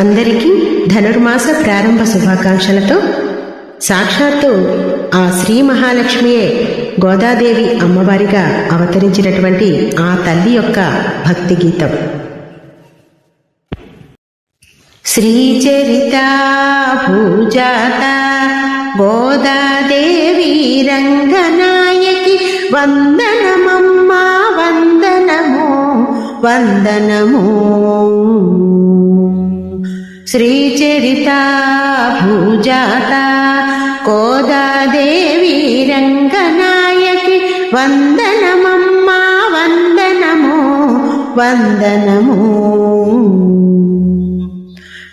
అందరికీ ధనుర్మాస ప్రారంభ శుభాకాంక్షలతో సాక్షాత్తు ఆ శ్రీ మహాలక్ష్మియే గోదాదేవి అమ్మవారిగా అవతరించినటువంటి ఆ తల్లి యొక్క భక్తి గీతం. శ్రీచరిత భూజాత గోదాదేవి రంగనాయకి వందనమమ్మా వందనమో వందనమో. శ్రీచరిత భూజాత గోదాదేవి రంగనాయకి వందనమమ్మా వందనమో వందనమో.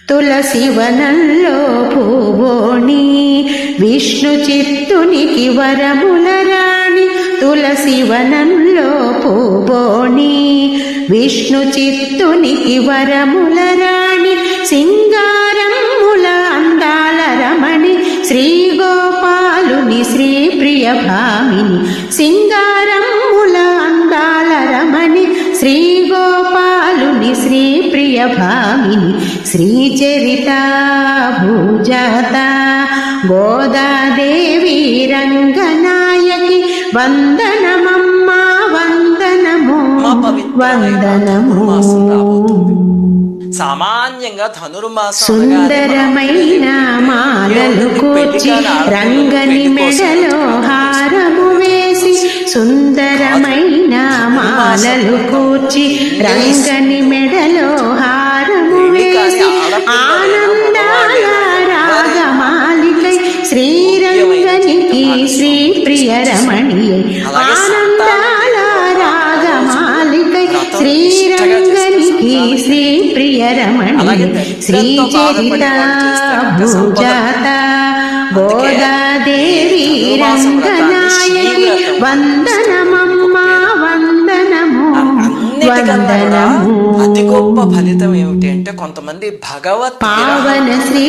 తులసి వనంలో పూవోణి విష్ణు చిత్తునికి వరముల రాణి. తులసి వనంలో పూవోణి విష్ణు చిత్తునికి వరముల రాణి. సింగారముల అందాల రమణి శ్రీ గోపాలుని శ్రీ ప్రియ భామిని. సింగారముల అందాల రమణి శ్రీ గోపాలుని శ్రీ ప్రియ భామిని. శ్రీచరిత భూజాత గోదాదేవి రంగనాయకి వందనమమ్మా వందనమో వందనమో. సామాన్యంగా ధనుర్మాసం సుందరమైన మాలలు కూర్చి రంగని మెడలో హారము వేసి. సుందరమైన మాలలు కూర్చి రంగని మెడలో హారము వేసి. ఆనందాల రాగమాలికై శ్రీరంగనికి శ్రీ ప్రియ రమణియై. ఆనందాల రాగమాలికై శ్రీరంగనికి శ్రీ ప్రియ రమణి. శ్రీచరిత భూజాత గోదాదేవి రంగనాయకి వందనమమ్మా వందనమో వందనమో. అతి గొప్ప ఫలితం ఏమిటి అంటే కొంతమంది భగవత్ పావన శ్రీ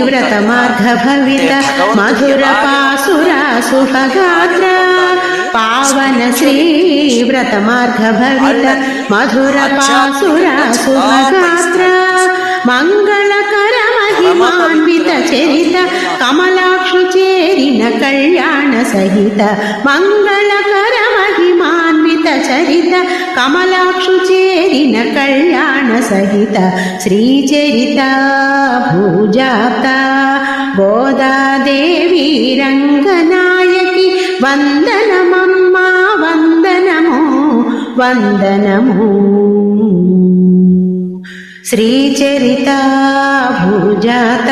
వ్రత మార్గ భవిత మధుర పాసుర సుభగాత్ర. పావన శ్రీ వ్రత మార్గ భవిత మధుర పాసుర సుభగాత్ర. మంగళకర మహిమాన్విత చరిత కమలాక్షు చేరిన కళ్యాణ సహిత. మంగళకర మహిమాన్విత చరిత కమలాక్షు చేరిన కళ్యాణ సహిత. శ్రీచరిత భూజాత గోదాదేవి రంగనాయకి వందనమమ్మా వందనమో వందనమో. శ్రీచరిత భూజాత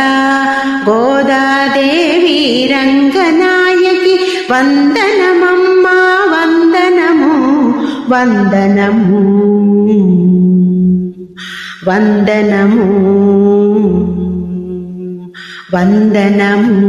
గోదాదేవి రంగనాయకి వందనమమ్మా వందనమో వందనమో వందనమో వందనమో.